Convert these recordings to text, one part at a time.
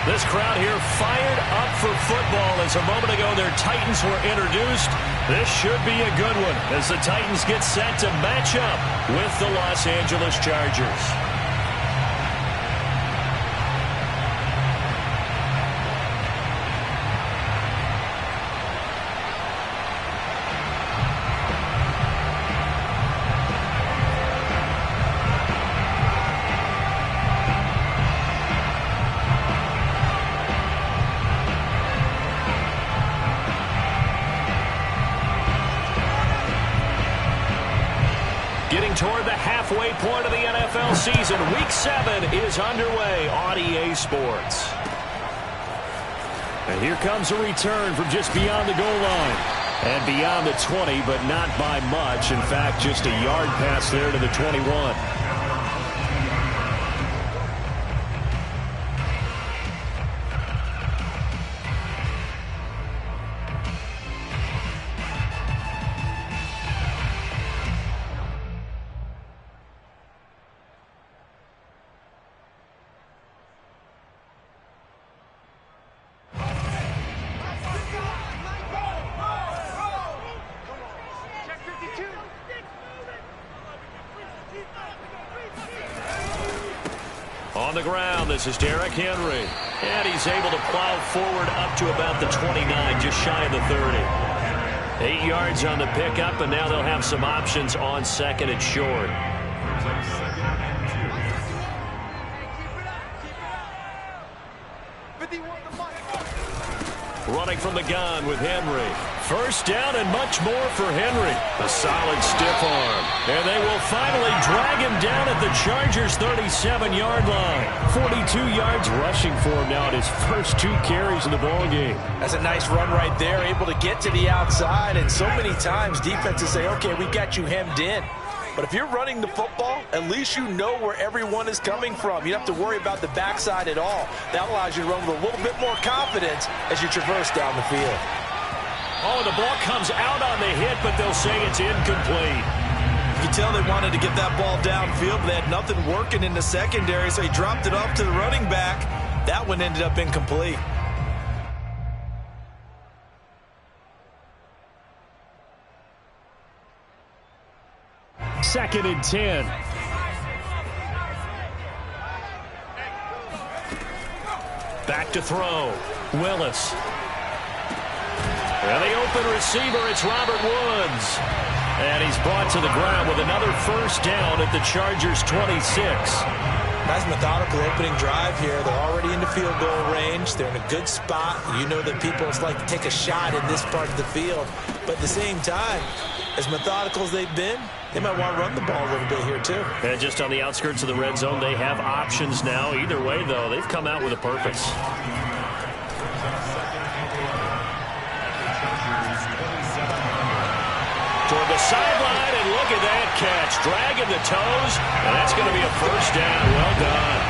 This crowd here fired up for football as a moment ago their Titans were introduced. This should be a good one as the Titans get set to match up with the Los Angeles Chargers. Getting toward the halfway point of the NFL season. Week 7 is underway on EA Sports. And here comes a return from just beyond the goal line. And beyond the 20, but not by much. In fact, just a yard pass there to the 21. On the ground, this is Derrick Henry. And he's able to plow forward up to about the 29, just shy of the 30. 8 yards on the pickup, and now they'll have some options on second and short. Running from the gun with Henry. First down and much more for Henry. A solid stiff arm. And they will finally drag him down at the Chargers' 37-yard line. 42 yards rushing for him now at his first 2 carries in the ballgame. That's a nice run right there, able to get to the outside. And so many times defenses say, okay, we got you hemmed in. But if you're running the football, at least you know where everyone is coming from. You don't have to worry about the backside at all. That allows you to run with a little bit more confidence as you traverse down the field. Oh, the ball comes out on the hit, but they'll say it's incomplete. You can tell they wanted to get that ball downfield, but they had nothing working in the secondary, so he dropped it off to the running back. That one ended up incomplete. Second and 10. Back to throw. Willis. And the open receiver, it's Robert Woods. And he's brought to the ground with another first down at the Chargers' 26. Nice methodical opening drive here. They're already in the field goal range. They're in a good spot. You know that people like to take a shot in this part of the field. But at the same time, as methodical as they've been, they might want to run the ball a little bit here, too. And just on the outskirts of the red zone, they have options now. Either way, though, they've come out with a purpose. Toward the sideline, and look at that catch. Dragging the toes, and that's going to be a first down. Well done.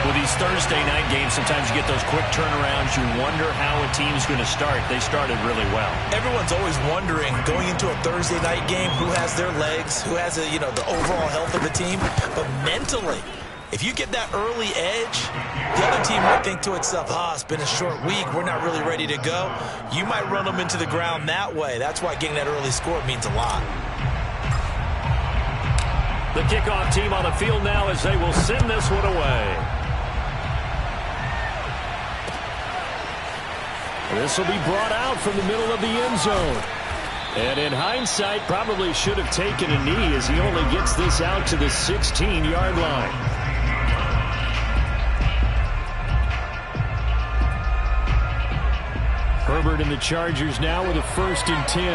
With these Thursday night games, sometimes you get those quick turnarounds. You wonder how a team's going to start. They started really well. Everyone's always wondering, going into a Thursday night game, who has their legs, who has the overall health of the team. But mentally, if you get that early edge, the other team might think to itself, it's been a short week, we're not really ready to go. You might run them into the ground that way. That's why getting that early score means a lot. The kickoff team on the field now as they will send this one away. This will be brought out from the middle of the end zone. And in hindsight, probably should have taken a knee as he only gets this out to the 16-yard line. Herbert and the Chargers now with a 1st and 10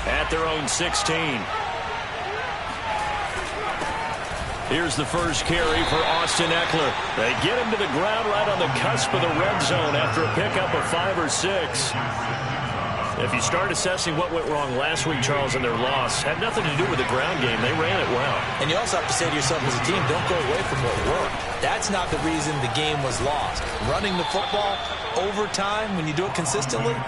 at their own 16. Here's the first carry for Austin Eckler. They get him to the ground right on the cusp of the red zone after a pickup of 5 or 6. If you start assessing what went wrong last week, Charles, in their loss, had nothing to do with the ground game. They ran it well. And you also have to say to yourself as a team, don't go away from what worked. That's not the reason the game was lost. Running the football over time, when you do it consistently,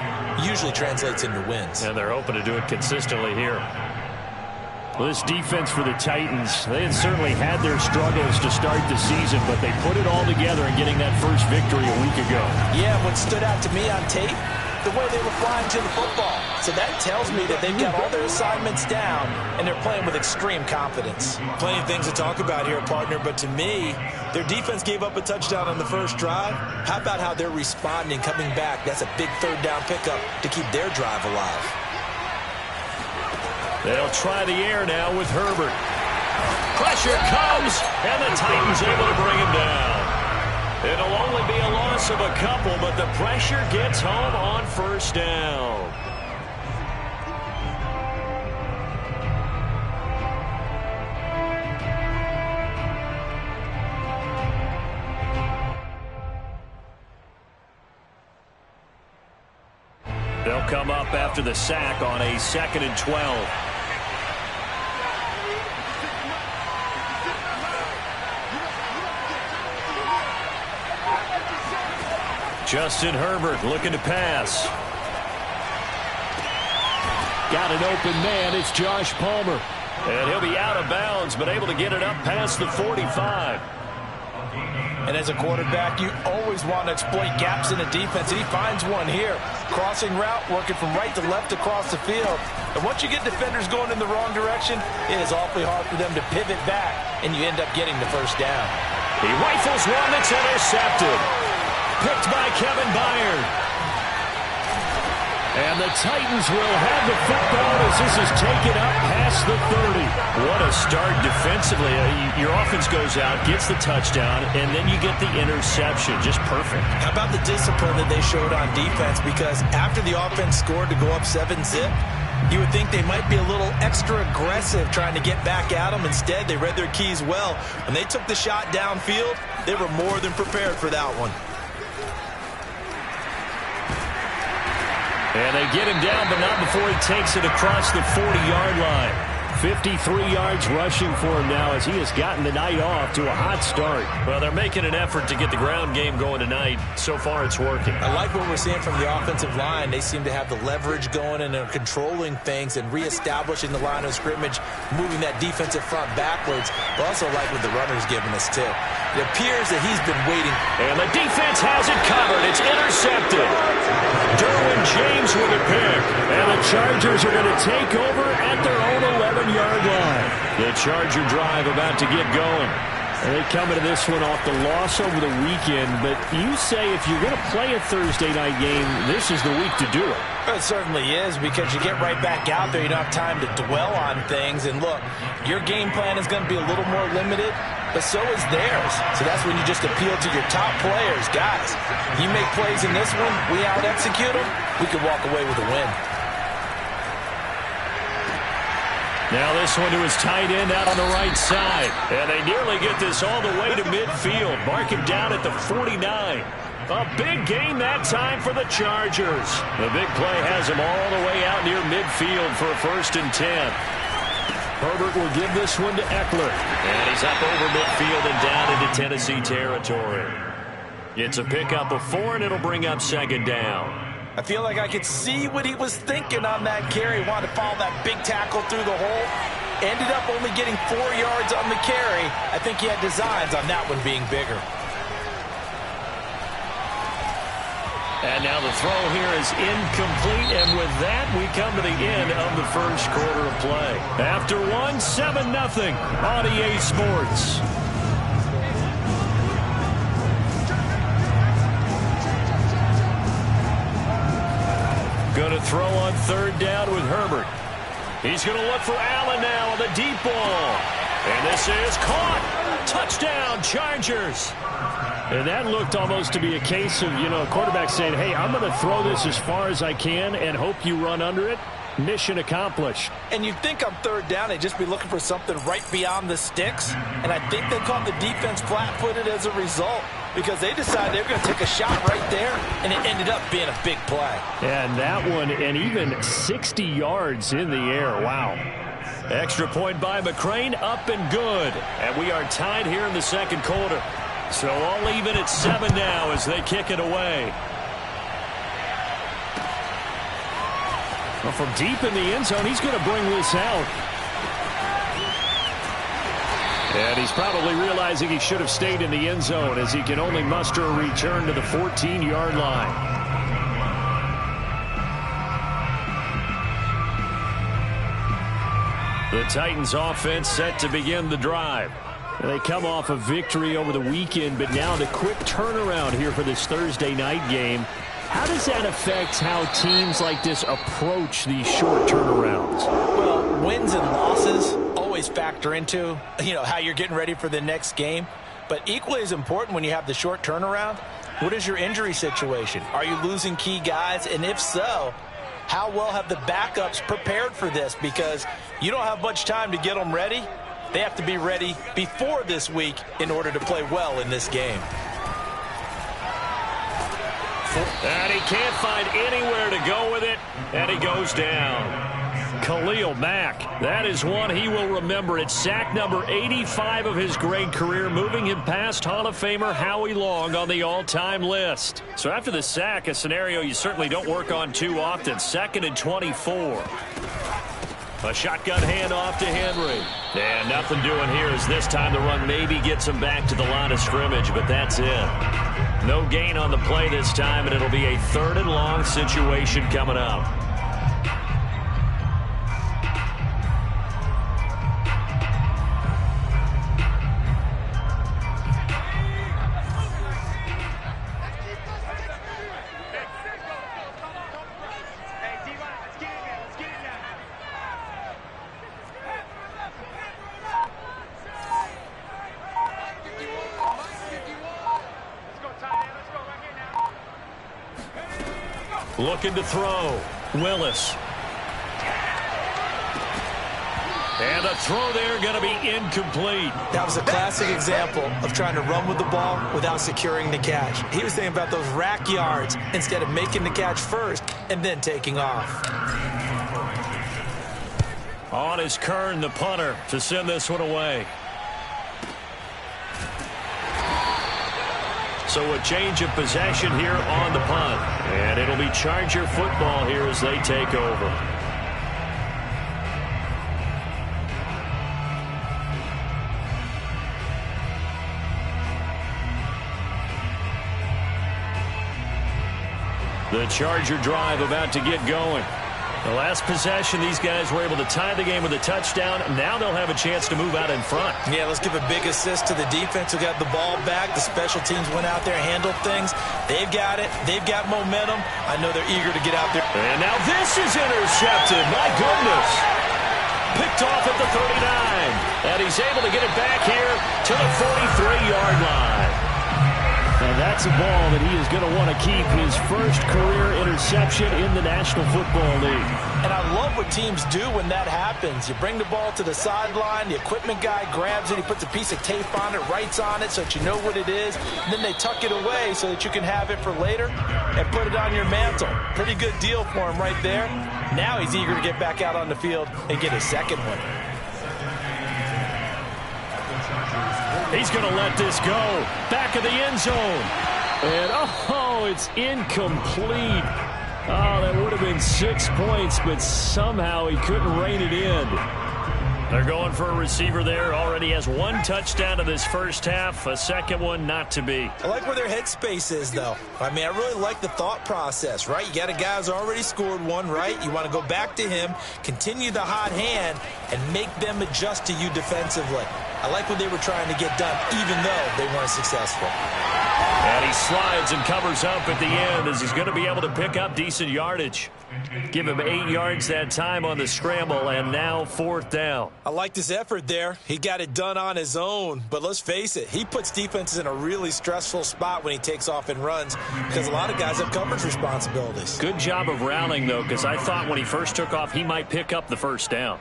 usually translates into wins. And they're hoping to do it consistently here. Well, this defense for the Titans, they had certainly had their struggles to start the season, but they put it all together in getting that first victory a week ago. Yeah, what stood out to me on tape, the way they were flying to the football. So that tells me that they've got all their assignments down, and they're playing with extreme confidence. Plenty of things to talk about here, partner, but to me, their defense gave up a touchdown on the first drive. How about how they're responding, coming back? That's a big third down pickup to keep their drive alive. They'll try the air now with Herbert. Pressure comes, and the Titans able to bring him down. It'll only be a loss of a couple, but the pressure gets home on first down. They'll come up after the sack on a 2nd and 12. Justin Herbert looking to pass. Got an open man. It's Josh Palmer. And he'll be out of bounds, but able to get it up past the 45. And as a quarterback, you always want to exploit gaps in the defense, and he finds one here. Crossing route, working from right to left across the field. And once you get defenders going in the wrong direction, it is awfully hard for them to pivot back, and you end up getting the first down. He rifles one that's intercepted. Picked by Kevin Byard. And the Titans will have the football as this is taken up past the 30. What a start defensively. Your offense goes out, gets the touchdown, and then you get the interception. Just perfect. How about the discipline that they showed on defense? Because after the offense scored to go up 7-0, you would think they might be a little extra aggressive trying to get back at them. Instead, they read their keys well. When they took the shot downfield, they were more than prepared for that one. And they get him down, but not before he takes it across the 40-yard line. 53 yards rushing for him now as he has gotten the night off to a hot start. Well, they're making an effort to get the ground game going tonight. So far, it's working. I like what we're seeing from the offensive line. They seem to have the leverage going and are controlling things and reestablishing the line of scrimmage, moving that defensive front backwards. I also like what the runner's giving us, too. It appears that he's been waiting. And the defense has it covered. It's intercepted. Derwin James with a pick. And the Chargers are going to take over at their own 11-yard line. The Charger drive about to get going. And they come into this one off the loss over the weekend. But you say if you're going to play a Thursday night game, this is the week to do it. It certainly is, because you get right back out there. You don't have time to dwell on things. And look, your game plan is going to be a little more limited, but so is theirs. So that's when you just appeal to your top players. Guys, you make plays in this one, we out-execute them, we could walk away with a win. Now this one to his tight end out on the right side. And they nearly get this all the way to midfield. Mark him down at the 49. A big gain that time for the Chargers. The big play has him all the way out near midfield for a 1st and 10. Herbert will give this one to Eckler. And he's up over midfield and down into Tennessee territory. It's a pickup of 4, and it'll bring up 2nd down. I feel like I could see what he was thinking on that carry. He wanted to follow that big tackle through the hole. Ended up only getting 4 yards on the carry. I think he had designs on that one being bigger. And now the throw here is incomplete, and with that, we come to the end of the first quarter of play. After one, 7-0 on EA Sports. Going to throw on 3rd down with Herbert. He's going to look for Allen now on the deep ball. And this is caught. Touchdown, Chargers. And that looked almost to be a case of, a quarterback saying, hey, I'm going to throw this as far as I can and hope you run under it. Mission accomplished. And you'd think on 3rd down, they'd just be looking for something right beyond the sticks. And I think they caught the defense flat-footed as a result, because they decided they were going to take a shot right there, and it ended up being a big play. And that one, and even 60 yards in the air. Wow. Extra point by McCrane, up and good. And we are tied here in the 2nd quarter. So all even at 7 now as they kick it away. Well, from deep in the end zone, he's going to bring this out. And he's probably realizing he should have stayed in the end zone as he can only muster a return to the 14-yard line. The Titans offense set to begin the drive. They come off a victory over the weekend, but now the quick turnaround here for this Thursday night game. How does that affect how teams like this approach these short turnarounds? Well, wins and losses always factor into, how you're getting ready for the next game. But equally as important when you have the short turnaround, what is your injury situation? Are you losing key guys? And if so, how well have the backups prepared for this? Because you don't have much time to get them ready. They have to be ready before this week in order to play well in this game. And he can't find anywhere to go with it, and he goes down. Khalil Mack, that is one he will remember. It's sack number 85 of his great career, moving him past Hall of Famer Howie Long on the all-time list. So after the sack, a scenario you certainly don't work on too often. 2nd and 24. A shotgun handoff to Henry. And nothing doing here as this time the run maybe gets him back to the line of scrimmage, but that's it. No gain on the play this time, and it'll be a 3rd and long situation coming up. Looking to throw. Willis. And the throw there going to be incomplete. That was a classic example of trying to run with the ball without securing the catch. He was thinking about those rack yards instead of making the catch first and then taking off. On is Kern, the punter, to send this one away. So a change of possession here on the punt. And it'll be Charger football here as they take over. The Charger drive about to get going. The last possession, these guys were able to tie the game with a touchdown. Now they'll have a chance to move out in front. Yeah, let's give a big assist to the defense who got the ball back. The special teams went out there, handled things. They've got it. They've got momentum. I know they're eager to get out there. And now this is intercepted. My goodness. Picked off at the 39. And he's able to get it back here to the 43-yard line. And that's a ball that he is going to want to keep, his first career interception in the National Football League. And I love what teams do when that happens. You bring the ball to the sideline, the equipment guy grabs it, he puts a piece of tape on it, writes on it so that you know what it is, and then they tuck it away so that you can have it for later and put it on your mantle. Pretty good deal for him right there. Now he's eager to get back out on the field and get his second one. He's going to let this go. Back of the end zone. And, it's incomplete. Oh, that would have been 6 points, but somehow he couldn't rein it in. They're going for a receiver there. Already has one touchdown in this first half. A second one not to be. I like where their headspace is, though. I mean, I really like the thought process, right? You got a guy who's already scored one, right? You want to go back to him, continue the hot hand, and make them adjust to you defensively. I like what they were trying to get done, even though they weren't successful. And he slides and covers up at the end as he's going to be able to pick up decent yardage. Give him 8 yards that time on the scramble, and now 4th down. I liked his effort there. He got it done on his own. But let's face it, he puts defenses in a really stressful spot when he takes off and runs because a lot of guys have coverage responsibilities. Good job of rallying, though, because I thought when he first took off, he might pick up the first down.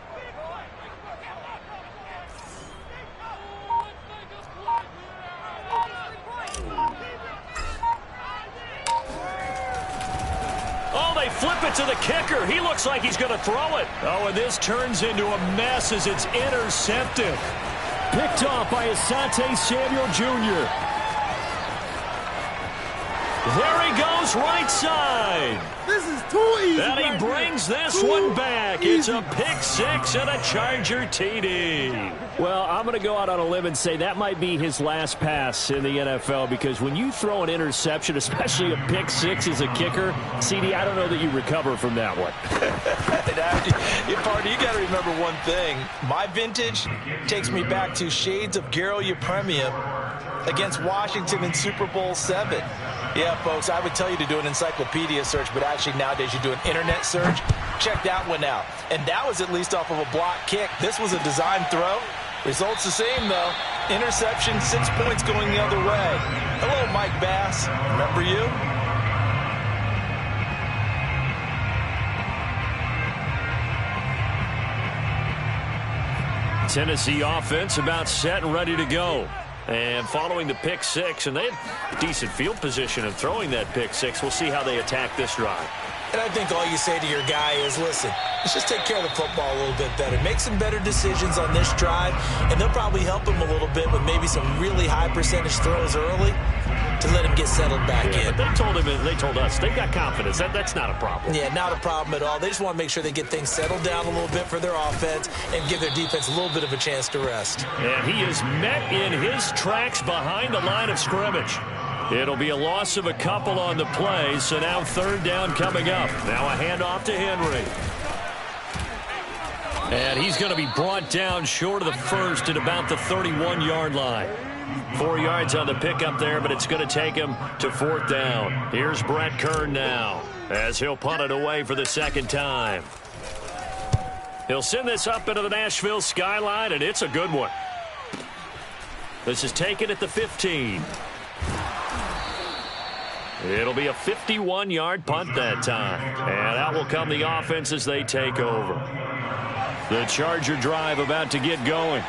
Flip it to the kicker. He looks like he's going to throw it. Oh, and this turns into a mess as it's intercepted. Picked off by Asante Samuel Jr. There he goes, right side. This is too easy. And he brings this one back. It's a pick six and a Charger TD. Well, I'm going to go out on a limb and say that might be his last pass in the NFL, because when you throw an interception, especially a pick six as a kicker, CD, I don't know that you recover from that one. Partner, you got to remember one thing. My vintage takes me back to shades of Garo Yepremian against Washington in Super Bowl VII. Yeah, folks, I would tell you to do an encyclopedia search, but actually nowadays you do an internet search. Check that one out. And that was at least off of a block kick. This was a design throw. Results the same, though. Interception, 6 points going the other way. Hello, Mike Bass. Remember you? Tennessee offense about set and ready to go. And following the pick six, and they had decent field position in throwing that pick six. We'll see how they attack this drive. And I think all you say to your guy is, listen, let's just take care of the football a little bit better. Make some better decisions on this drive, and they'll probably help him a little bit with maybe some really high percentage throws early to let him get settled back in. But they told us they've got confidence. That's not a problem. Yeah, not a problem at all. They just want to make sure they get things settled down a little bit for their offense and give their defense a little bit of a chance to rest. And he is met in his tracks behind the line of scrimmage. It'll be a loss of a couple on the play, so now third down coming up. Now a handoff to Henry. And he's going to be brought down short of the first at about the 31-yard line. 4 yards on the pickup there, but it's going to take him to fourth down. Here's Brett Kern now as he'll punt it away for the second time. He'll send this up into the Nashville skyline, and it's a good one. This is taken at the 15. It'll be a 51-yard punt that time. And out will come the offense as they take over. The Charger drive about to get going.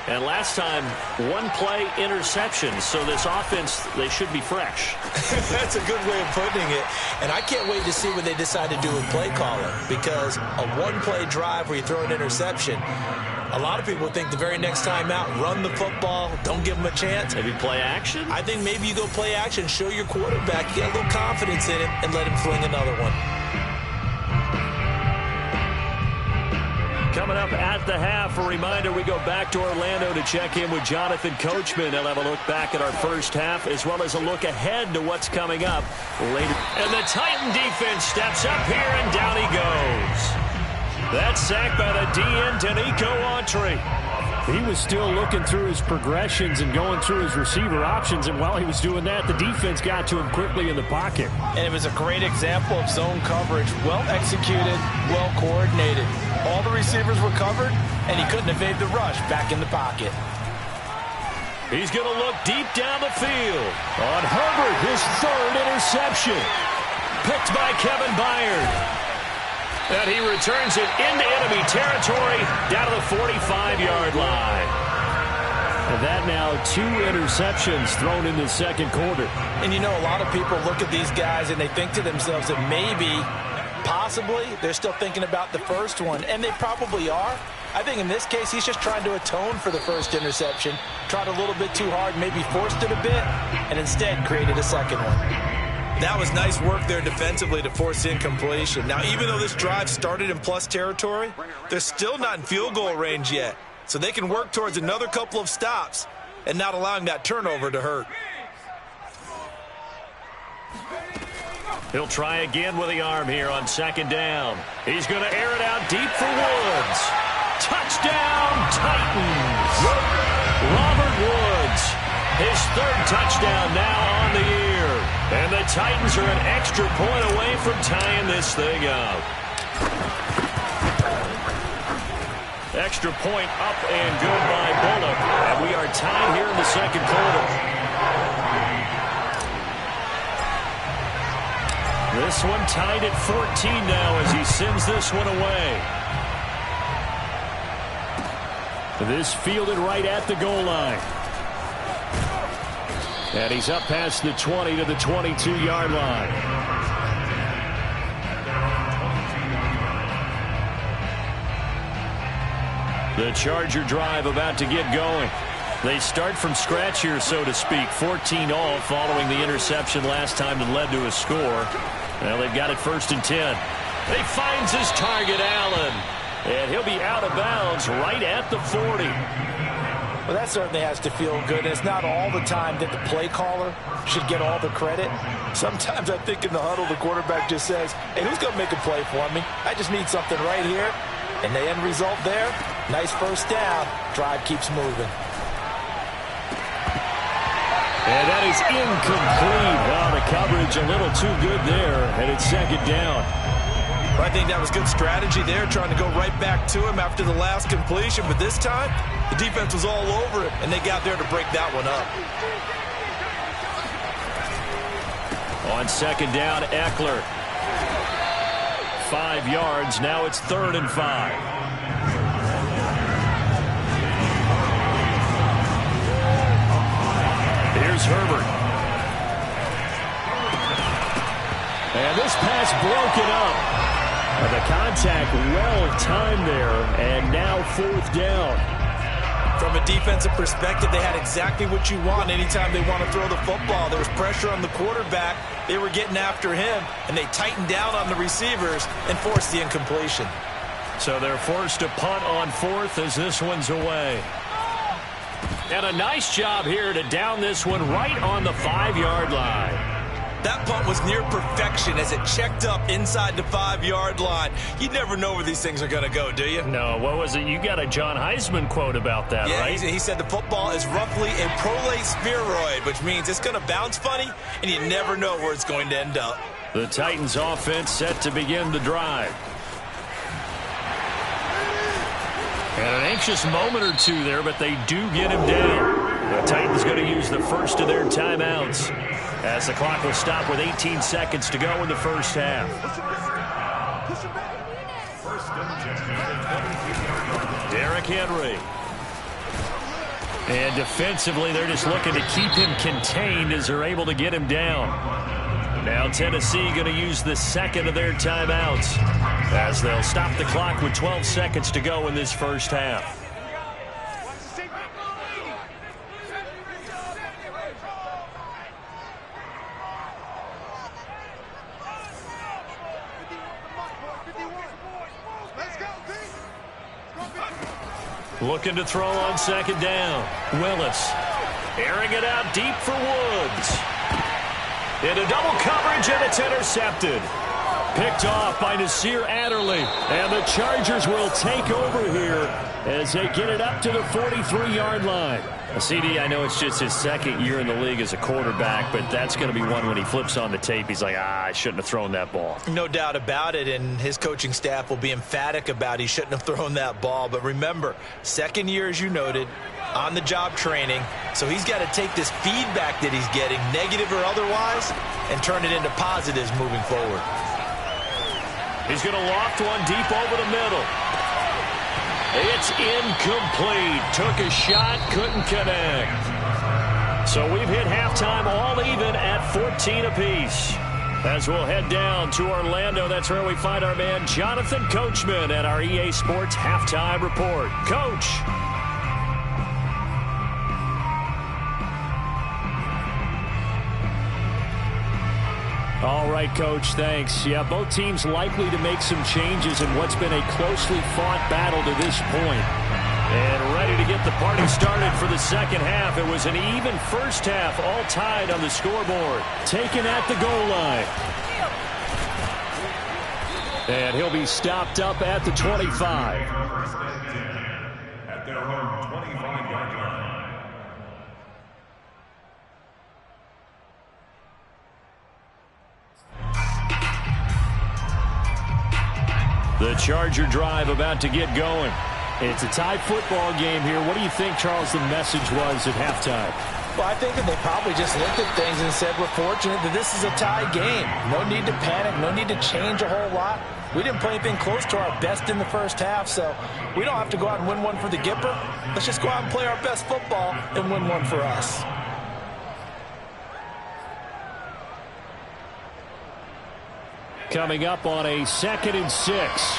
And last time, one play interception. So this offense, they should be fresh. That's a good way of putting it. And I can't wait to see what they decide to do with play calling. Because a one-play drive where you throw an interception, a lot of people think the very next time out, run the football, don't give them a chance. Maybe play action? I think maybe you go play action, show your quarterback, get a little confidence in it, and let him fling another one. Coming up at the half, a reminder, we go back to Orlando to check in with Jonathan Coachman. They'll have a look back at our first half as well as a look ahead to what's coming up later. And the Titan defense steps up here, and down he goes. That's sacked by the DN, Danico Autry. He was still looking through his progressions and going through his receiver options, and while he was doing that, the defense got to him quickly in the pocket. And it was a great example of zone coverage. Well executed, well coordinated. All the receivers were covered, and he couldn't evade the rush back in the pocket. He's going to look deep down the field. On Herbert, his third interception. Picked by Kevin Byard. And he returns it into enemy territory down to the 45-yard line. And that now 2 interceptions thrown in the second quarter. And you know, a lot of people look at these guys and they think to themselves that maybe, possibly, they're still thinking about the first one. And they probably are. I think in this case, he's just trying to atone for the first interception. Tried a little bit too hard, maybe forced it a bit, and instead created a second one. That was nice work there defensively to force incompletion. Now, even though this drive started in plus territory, they're still not in field goal range yet. So they can work towards another couple of stops and not allowing that turnover to hurt. He'll try again with the arm here on second down. He's going to air it out deep for Woods. Touchdown, Titans. Robert Woods, his third touchdown now on the year. And the Titans are an extra point away from tying this thing up. Extra point up and good by Bullock. And we are tied here in the second quarter. This one tied at 14 now as he sends this one away. This fielded right at the goal line. And he's up past the 20 to the 22-yard line. The Charger drive about to get going. They start from scratch here, so to speak. 14 all following the interception last time that led to a score. Well, they've got it 1st and 10. He finds his target, Allen. And he'll be out of bounds right at the 40. Well, that certainly has to feel good. It's not all the time that the play caller should get all the credit. Sometimes I think in the huddle, the quarterback just says, hey, who's going to make a play for me? I just need something right here. And the end result there, nice first down. Drive keeps moving. And that is incomplete. Well, the coverage a little too good there, and it's 2nd down. I think that was good strategy there, trying to go right back to him after the last completion. But this time, the defense was all over it, and they got there to break that one up. On 2nd down, Eckler. 5 yards. Now it's 3rd and 5. Here's Herbert. And this pass broken up. The contact well-timed there, and now 4th down. From a defensive perspective, they had exactly what you want anytime they want to throw the football. There was pressure on the quarterback. They were getting after him, and they tightened down on the receivers and forced the incompletion. So they're forced to punt on 4th as this one's away. And a nice job here to down this one right on the 5-yard line. That punt was near perfection as it checked up inside the 5-yard line. You never know where these things are going to go, do you? No, what was it? You got a John Heisman quote about that, yeah, right? He said the football is roughly a prolate spheroid, which means it's going to bounce funny, and you never know where it's going to end up. The Titans offense set to begin the drive. And an anxious moment or two there, but they do get him down. The Titans going to use the first of their timeouts as the clock will stop with 18 seconds to go in the first half. Derrick Henry. And defensively, they're just looking to keep him contained as they're able to get him down. Now Tennessee going to use the second of their timeouts as they'll stop the clock with 12 seconds to go in this first half. Looking to throw on 2nd down. Willis airing it out deep for Woods. Into double coverage, and it's intercepted. Picked off by Nasir Adderley. And the Chargers will take over here as they get it up to the 43-yard line. CD, I know it's just his 2nd year in the league as a quarterback, but that's going to be one when he flips on the tape. He's like, I shouldn't have thrown that ball. No doubt about it, and his coaching staff will be emphatic about he shouldn't have thrown that ball. But remember, 2nd year, as you noted, on-the-job training, so he's got to take this feedback that he's getting, negative or otherwise, and turn it into positives moving forward. He's going to loft one deep over the middle. It's incomplete. Took a shot, couldn't connect. So we've hit halftime all even at 14 apiece. As we'll head down to Orlando, that's where we find our man Jonathan Coachman at our EA Sports Halftime Report. Coach. All right, Coach, thanks. Yeah, both teams likely to make some changes in what's been a closely fought battle to this point. And ready to get the party started for the second half. It was an even first half, all tied on the scoreboard. Taken at the goal line. And he'll be stopped up at the 25. At their home 25-yard line. The Charger drive about to get going. It's a tie football game here. What do you think, Charles, the message was at halftime? Well, I think that they probably just looked at things and said, we're fortunate that this is a tie game. No need to panic. No need to change a whole lot. We didn't play anything close to our best in the first half, so we don't have to go out and win one for the Gipper. Let's just go out and play our best football and win one for us. Coming up on a 2nd and 6.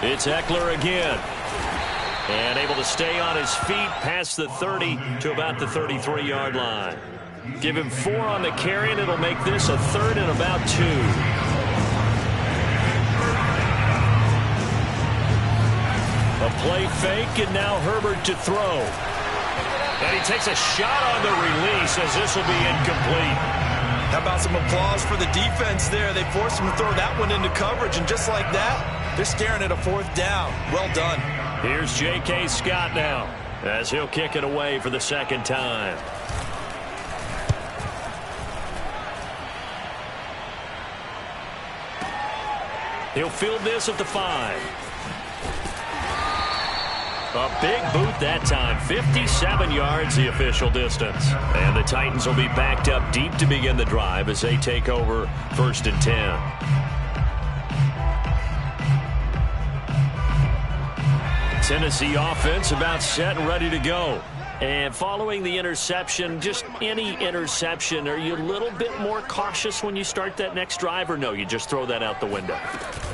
It's Ekeler again. And able to stay on his feet past the 30 to about the 33-yard line. Give him 4 on the carry, and it'll make this a 3rd and about 2. A play fake, and now Herbert to throw. And he takes a shot on the release as this will be incomplete. How about some applause for the defense there? They forced him to throw that one into coverage, and just like that, they're staring at a 4th down. Well done. Here's J.K. Scott now as he'll kick it away for the 2nd time. He'll field this at the 5. A big boot that time. 57 yards the official distance. And the Titans will be backed up deep to begin the drive as they take over 1st and 10. Tennessee offense about set and ready to go. And following the interception, just any interception, are you a little bit more cautious when you start that next drive, or no, you just throw that out the window?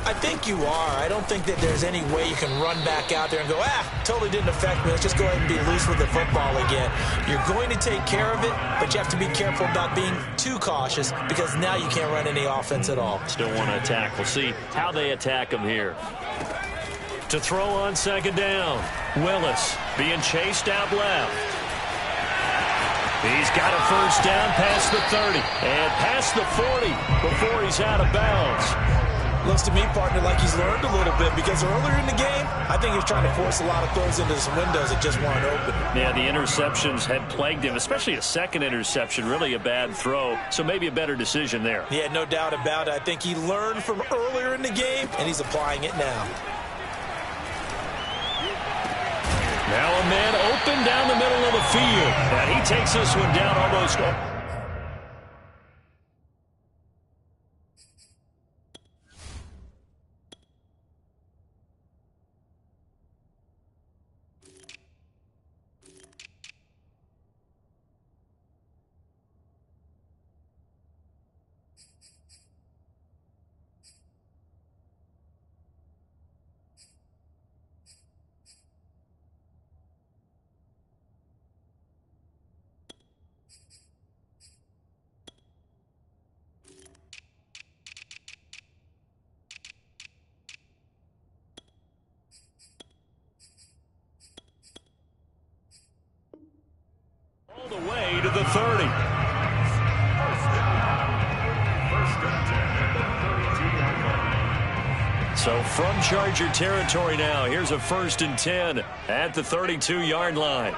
I think you are. I don't think that there's any way you can run back out there and go, totally didn't affect me. Let's just go ahead and be loose with the football again. You're going to take care of it, but you have to be careful about being too cautious because now you can't run any offense at all. Still want to attack. We'll see how they attack them here. To throw on 2nd down. Willis being chased out left. He's got a 1st down past the 30 and past the 40 before he's out of bounds. Looks to me, partner, like he's learned a little bit because earlier in the game, I think he was trying to force a lot of throws into some windows that just weren't open. Yeah, the interceptions had plagued him, especially a 2nd interception, really a bad throw, so maybe a better decision there. Yeah, no doubt about it. I think he learned from earlier in the game, and he's applying it now. Now a man open down the middle of the field, and he takes this one down almost. All the way to the 30. So from Charger territory now, here's a 1st and 10 at the 32-yard line.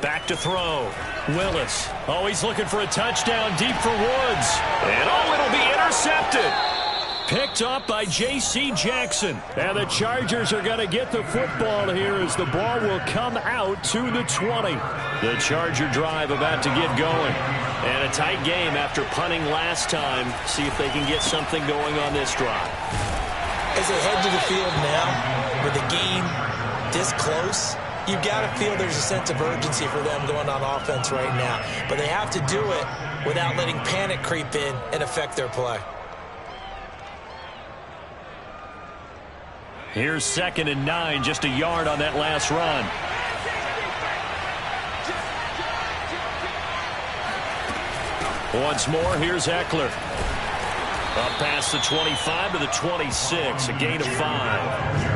Back to throw. Willis. Oh, he's looking for a touchdown deep for Woods. And oh, it'll be intercepted. Picked up by J.C. Jackson. And the Chargers are going to get the football here as the ball will come out to the 20. The Charger drive about to get going. And a tight game after punting last time. See if they can get something going on this drive. As they head to the field now, with the game this close, you've got to feel there's a sense of urgency for them going on offense right now. But they have to do it without letting panic creep in and affect their play. Here's 2nd and 9, just a yard on that last run. Once more, here's Ekeler. Up past the 25 to the 26, a gain of 5.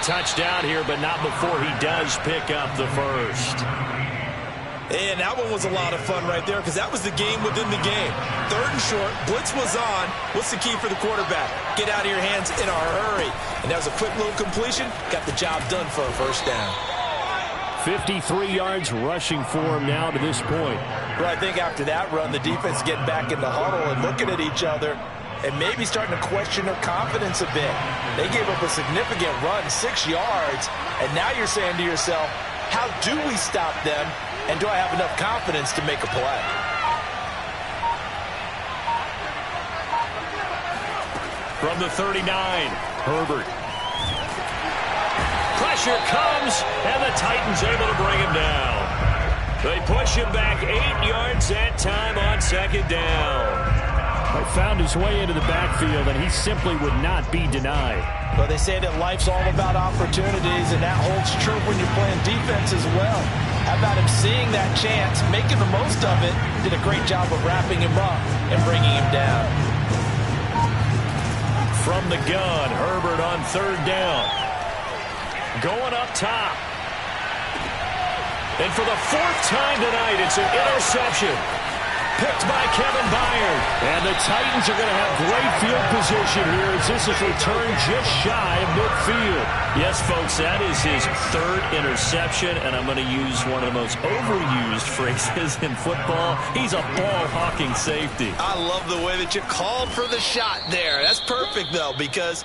Touchdown here, but not before he does pick up the 1st. And that one was a lot of fun right there because that was the game within the game. 3rd and short, blitz was on. What's the key for the quarterback? Get out of your hands in a hurry. And that was a quick little completion. Got the job done for a 1st down. 53 yards rushing for him now to this point. Well, I think after that run, the defense getting back in the huddle and looking at each other. and maybe starting to question their confidence a bit. They gave up a significant run, 6 yards, and now you're saying to yourself, how do we stop them, and do I have enough confidence to make a play? From the 39, Herbert. Pressure comes, and the Titans able to bring him down. They push him back 8 yards that time on second down. He found his way into the backfield, and he simply would not be denied. Well, they say that life's all about opportunities, and that holds true when you're playing defense as well. How about him seeing that chance, making the most of it, did a great job of wrapping him up and bringing him down. From the gun, Herbert on third down. Going up top. And for the 4th time tonight, it's an interception. Picked by Kevin Byard. And the Titans are going to have great field position here as this is returned just shy of midfield. Yes, folks, that is his 3rd interception, and I'm going to use one of the most overused phrases in football. He's a ball-hawking safety. I love the way that you called for the shot there. That's perfect, though, because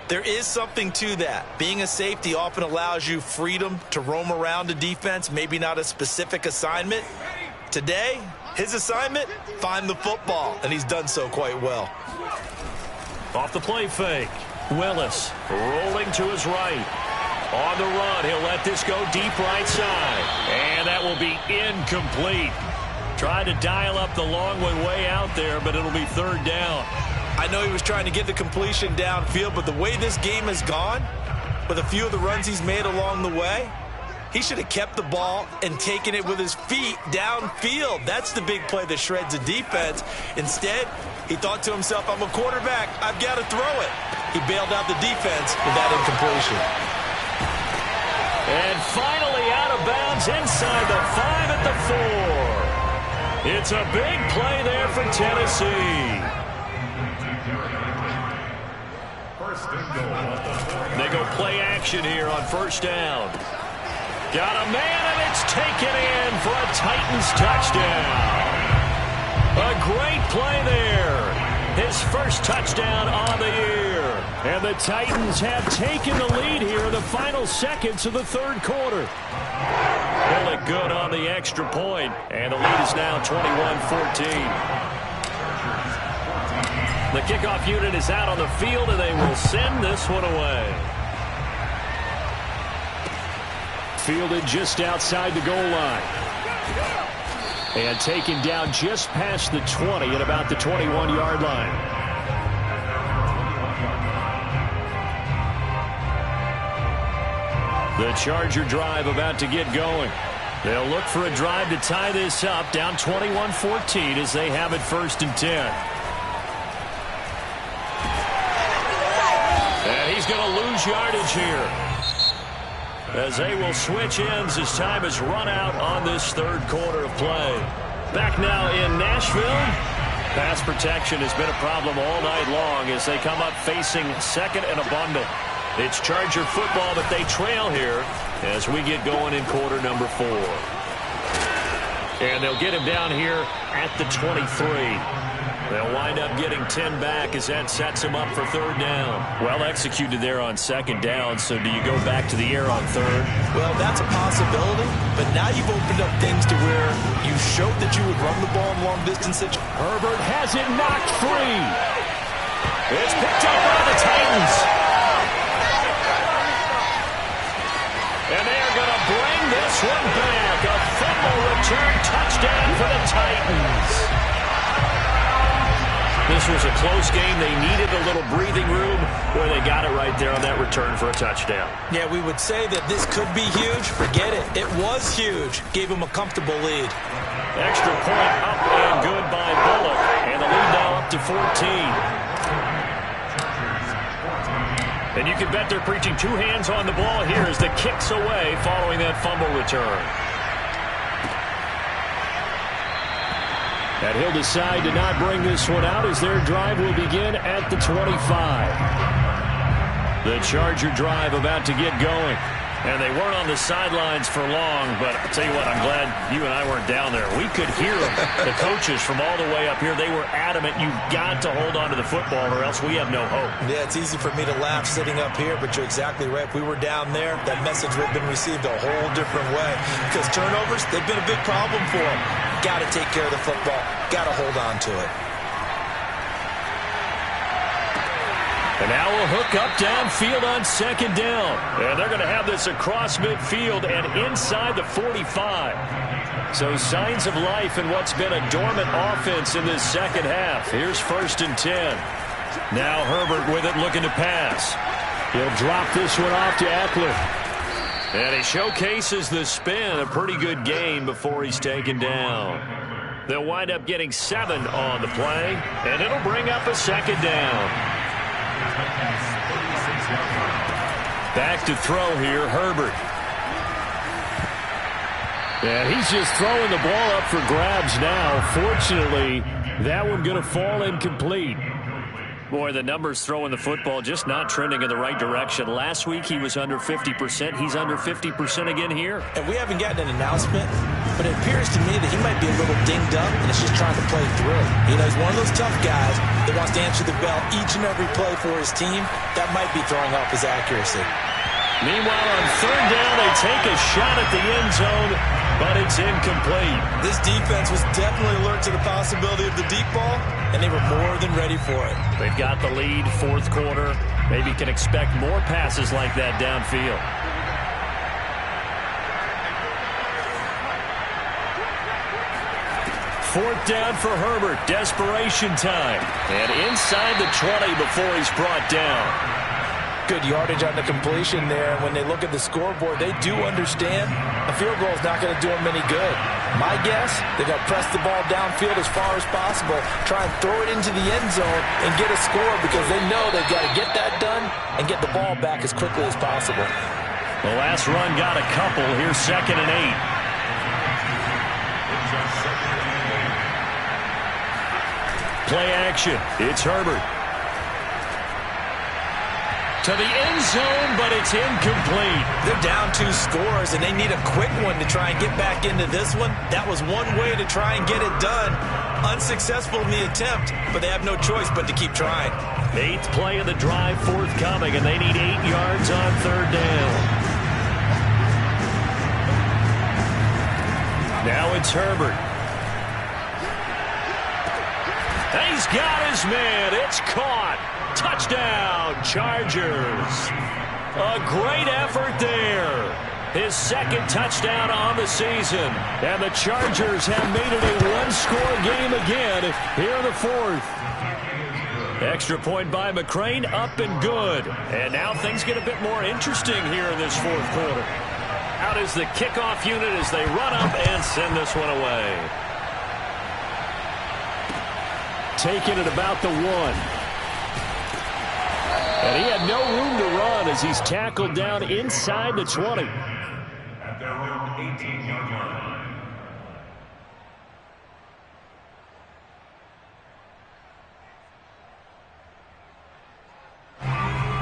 there is something to that. Being a safety often allows you freedom to roam around the defense, maybe not a specific assignment. Today, his assignment, find the football, and he's done so quite well. Off the play fake. Willis rolling to his right. On the run, he'll let this go deep right side. And that will be incomplete. Tried to dial up the long way out there, but it'll be 3rd down. I know he was trying to get the completion downfield, but the way this game has gone, with a few of the runs he's made along the way, he should have kept the ball and taken it with his feet downfield. That's the big play that shreds a defense. Instead, he thought to himself, I'm a quarterback, I've got to throw it. He bailed out the defense with that incompletion. And finally out of bounds inside the 5 at the 4. It's a big play there for Tennessee. They go play action here on 1st down. Got a man, and it's taken in for a Titans touchdown. A great play there. His 1st touchdown on the year. And the Titans have taken the lead here in the final seconds of the 3rd quarter. Pull it good on the extra point, and the lead is now 21-14. The kickoff unit is out on the field, and they will send this one away. Fielded just outside the goal line. And taken down just past the 20 at about the 21-yard line. The Charger drive about to get going. They'll look for a drive to tie this up, down 21-14 as they have it 1st and 10. And he's going to lose yardage here, as they will switch ends as time has run out on this 3rd quarter of play. Back now in Nashville. Pass protection has been a problem all night long as they come up facing 2nd and abundant. It's Charger football, but they trail here as we get going in quarter number 4. And they'll get him down here at the 23. They'll wind up getting 10 back as that sets them up for 3rd down. Well executed there on 2nd down, so do you go back to the air on 3rd? Well, that's a possibility, but now you've opened up things to where you showed that you would run the ball in long distance. Herbert has it knocked free. It's picked up by the Titans. And they are going to bring this one back. A fumble return touchdown for the Titans. This was a close game. They needed a little breathing room where they got it right there on that return for a touchdown. Yeah, we would say that this could be huge. Forget it. It was huge. Gave him a comfortable lead. Extra point up and good by Bullock. And the lead now up to 14. And you can bet they're preaching 2 hands on the ball here as the kick's away following that fumble return. And he'll decide to not bring this one out as their drive will begin at the 25. The Charger drive about to get going. And they weren't on the sidelines for long, but I'll tell you what, I'm glad you and I weren't down there. We could hear the coaches from all the way up here. They were adamant, you've got to hold on to the football or else we have no hope. Yeah, it's easy for me to laugh sitting up here, but you're exactly right. If we were down there, that message would have been received a whole different way. Because turnovers, they've been a big problem for them. Got to take care of the football. Got to hold on to it. And now a hook up downfield on second down. And they're going to have this across midfield and inside the 45. So signs of life in what's been a dormant offense in this second half. Here's 1st and 10. Now Herbert with it looking to pass. He'll drop this one off to Eckler. And he showcases the spin. A pretty good gain before he's taken down. They'll wind up getting 7 on the play. And it'll bring up a second down. Back to throw here, Herbert. And he's just throwing the ball up for grabs now. Fortunately, that one going to fall incomplete. Boy, the numbers throwing the football just not trending in the right direction. Last week he was under 50%. He's under 50% again here. And we haven't gotten an announcement, but it appears to me that he might be a little dinged up and is just trying to play through. You know, he's one of those tough guys that wants to answer the bell each and every play for his team. That might be throwing off his accuracy. Meanwhile, on 3rd down, they take a shot at the end zone, but it's incomplete. This defense was definitely alert to the possibility of the deep ball, and they were more than ready for it. They've got the lead, 4th quarter. Maybe can expect more passes like that downfield. Fourth down for Herbert. Desperation time. And inside the 20 before he's brought down. Good yardage on the completion there. When they look at the scoreboard, they do understand a field goal is not going to do them any good. My guess, they're going to press the ball downfield as far as possible, try and throw it into the end zone and get a score because they know they've got to get that done and get the ball back as quickly as possible. The last run got a couple. Here's 2nd and 8. Play action. It's Herbert. To the end zone, but it's incomplete. They're down 2 scores, and they need a quick one to try and get back into this one. That was one way to try and get it done. Unsuccessful in the attempt, but they have no choice but to keep trying. 8th play of the drive forthcoming, and they need 8 yards on 3rd down. Now it's Herbert. He's got his man. It's caught. Touchdown, Chargers. A great effort there. His 2nd touchdown on the season. And the Chargers have made it a one-score game again here in the 4th. Extra point by McCrane, up and good. And now things get a bit more interesting here in this 4th quarter. Out is the kickoff unit as they run up and send this one away. Taking it about the 1. And he had no room to run as he's tackled down inside the 20. At their own 18-yard line.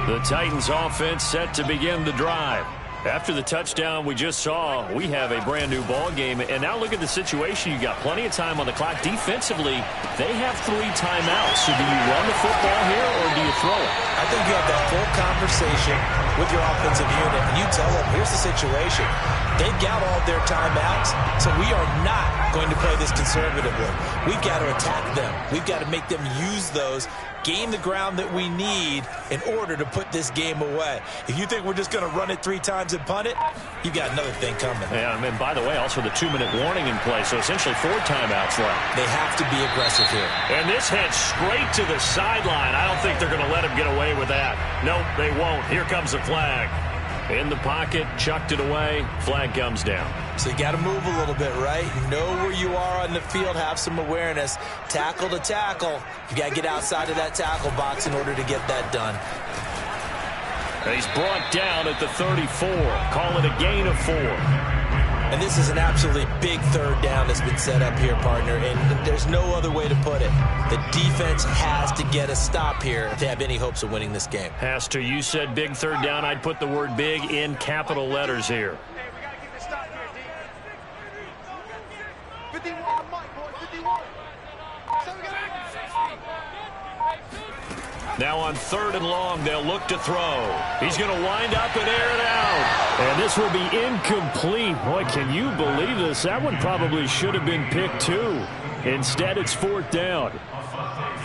The Titans offense set to begin the drive. After the touchdown we just saw, we have a brand new ball game. And now look at the situation. You got plenty of time on the clock. Defensively, they have 3 timeouts. So do you run the football here or do you throw it? I think you have that full conversation with your offensive unit, and you tell them, here's the situation. They've got all their timeouts, so we are not going to play this conservatively. We've got to attack them. We've got to make them use those, gain the ground that we need in order to put this game away. If you think we're just going to run it 3 times and punt it, you got another thing coming. Yeah, and by the way, also the 2-minute warning in play, so essentially 4 timeouts left. They have to be aggressive here. And this heads straight to the sideline. I don't think they're going to let him get away with that. Nope, they won't. Here comes the flag. In the pocket, chucked it away, flag comes down. So you got to move a little bit, right? Know where you are on the field, have some awareness. Tackle to tackle. You got to get outside of that tackle box in order to get that done. He's brought down at the 34. Call it a gain of 4. And this is an absolutely big third down that's been set up here, partner, and there's no other way to put it. The defense has to get a stop here to have any hopes of winning this game. Has to. You said big third down. I'd put the word big in capital letters here. Now on 3rd and long, they'll look to throw. He's going to wind up and air it out. And this will be incomplete. Boy, can you believe this? That one probably should have been picked too. Instead, it's 4th down.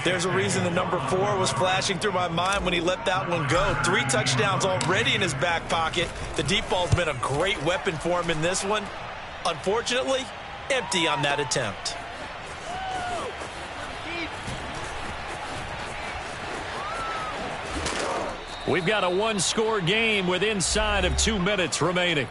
There's a reason the number 4 was flashing through my mind when he let that one go. 3 touchdowns already in his back pocket. The deep ball's been a great weapon for him in this one. Unfortunately, empty on that attempt. We've got a one-score game with inside of 2 minutes remaining.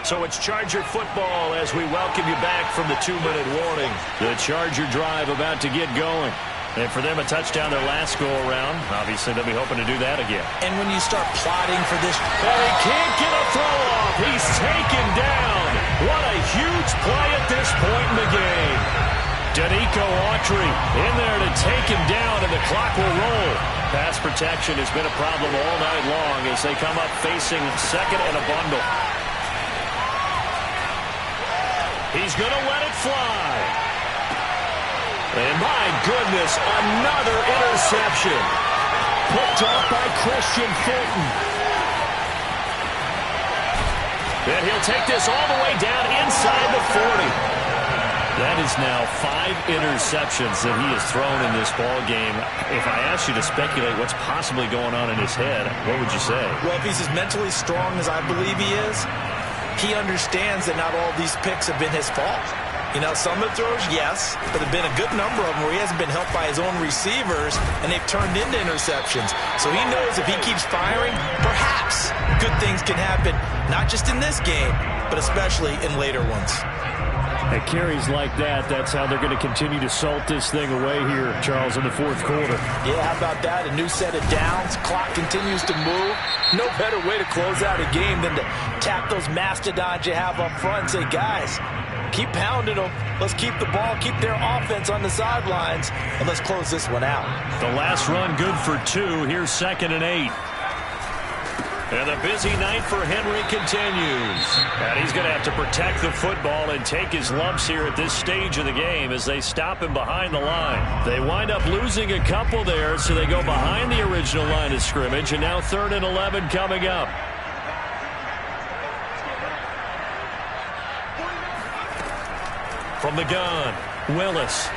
So it's Charger football as we welcome you back from the 2-minute warning. The Charger drive about to get going. And for them, a touchdown their last go-around. Obviously, they'll be hoping to do that again. And when you start plotting for this... And he can't get a throw off. He's taken down. What a huge play at this point in the game. Danico Autry in there to take him down, and the clock will roll. Pass protection has been a problem all night long as they come up facing second and a bundle. He's going to let it fly. And my goodness, another interception. Picked off by Christian Fulton. And he'll take this all the way down inside the 40. That is now 5 interceptions that he has thrown in this ball game. If I asked you to speculate what's possibly going on in his head, what would you say? Well, if he's as mentally strong as I believe he is, he understands that not all these picks have been his fault. You know, some of the throws, yes, but there have been a good number of them where he hasn't been helped by his own receivers, and they've turned into interceptions. So he knows if he keeps firing, perhaps good things can happen, not just in this game, but especially in later ones. At carries like that, that's how they're going to continue to salt this thing away here, Charles, in the 4th quarter. Yeah, how about that? A new set of downs. Clock continues to move. No better way to close out a game than to tap those mastodons you have up front and say, guys, keep pounding them. Let's keep the ball, keep their offense on the sidelines, and let's close this one out. The last run good for 2. Here's 2nd and 8. And the busy night for Henry continues. And he's going to have to protect the football and take his lumps here at this stage of the game as they stop him behind the line. They wind up losing a couple there, so they go behind the original line of scrimmage. And now 3rd and 11 coming up. From the gun, Willis.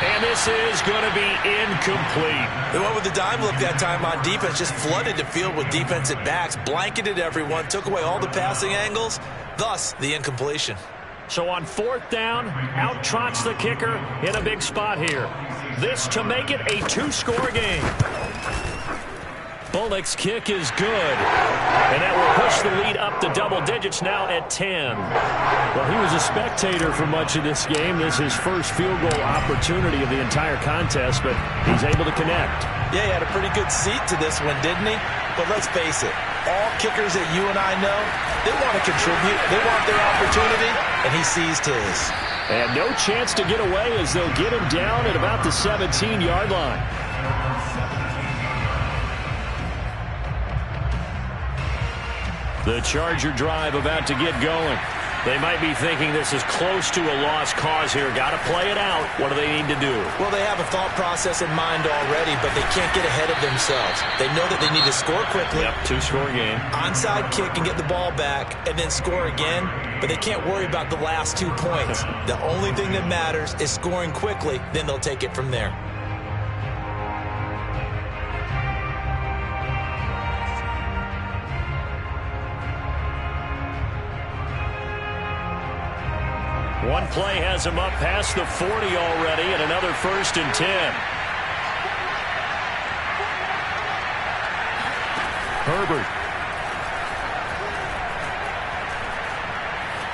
And this is going to be incomplete. They went with the dime look that time on defense, just flooded the field with defensive backs, blanketed everyone, took away all the passing angles, thus the incompletion. So on 4th down, out trots the kicker in a big spot here. This to make it a 2-score game. Bullock's kick is good. And that will push the lead up to double digits now at 10. Well, he was a spectator for much of this game. This is his first field goal opportunity of the entire contest, but he's able to connect. Yeah, he had a pretty good seat to this one, didn't he? But let's face it, all kickers that you and I know, they want to contribute. They want their opportunity, and he seized his. And no chance to get away as they'll get him down at about the 17-yard line. The Charger drive about to get going. They might be thinking this is close to a lost cause here. Got to play it out. What do they need to do? Well, they have a thought process in mind already, but they can't get ahead of themselves. They know that they need to score quickly. Yep, 2-score game. Onside kick and get the ball back and then score again, but they can't worry about the last 2 points. The only thing that matters is scoring quickly, then they'll take it from there. One play has him up past the 40 already, and another 1st and 10. Herbert.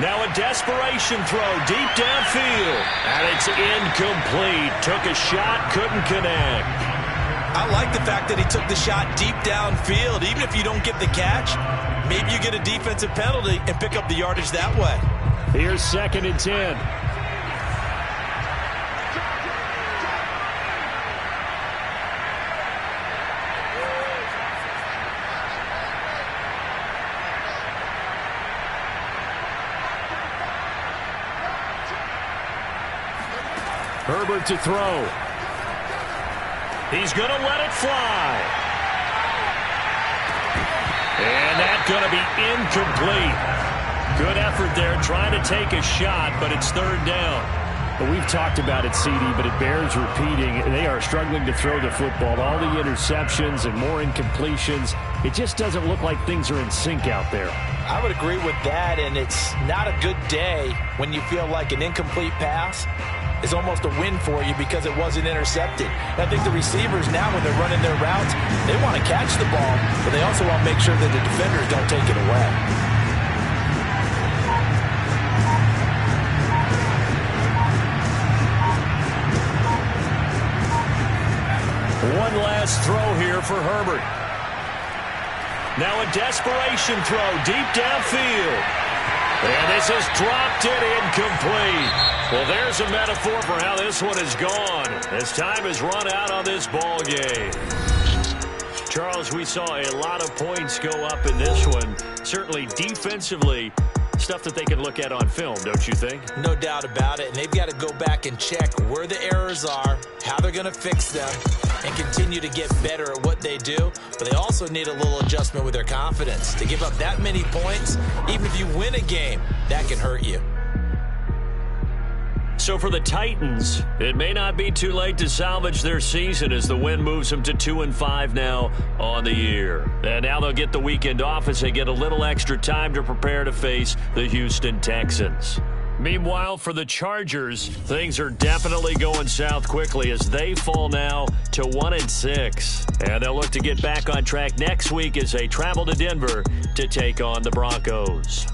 Now a desperation throw deep downfield. And it's incomplete. Took a shot, couldn't connect. I like the fact that he took the shot deep downfield. Even if you don't get the catch, maybe you get a defensive penalty and pick up the yardage that way. Here's 2nd and 10. Herbert to throw. He's going to let it fly. And that's going to be incomplete. Good effort there trying to take a shot, but it's 3rd down. Well, we've talked about it, CD, but it bears repeating. They are struggling to throw the football. All the interceptions and more incompletions. It just doesn't look like things are in sync out there. I would agree with that, and it's not a good day when you feel like an incomplete pass is almost a win for you because it wasn't intercepted. And I think the receivers now, when they're running their routes, they want to catch the ball, but they also want to make sure that the defenders don't take it away. One last throw here for Herbert. Now a desperation throw deep downfield. And this has dropped it incomplete. Well, there's a metaphor for how this one is gone as time has run out on this ball game. Charles, we saw a lot of points go up in this one. Certainly defensively, stuff that they can look at on film, don't you think? No doubt about it. And they've got to go back and check where the errors are, how they're going to fix them, and continue to get better at what they do. But they also need a little adjustment with their confidence. To give up that many points, even if you win a game, that can hurt you. So for the Titans, it may not be too late to salvage their season as the win moves them to 2-5 now on the year. And now they'll get the weekend off as they get a little extra time to prepare to face the Houston Texans. Meanwhile, for the Chargers, things are definitely going south quickly as they fall now to 1-6. And they'll look to get back on track next week as they travel to Denver to take on the Broncos.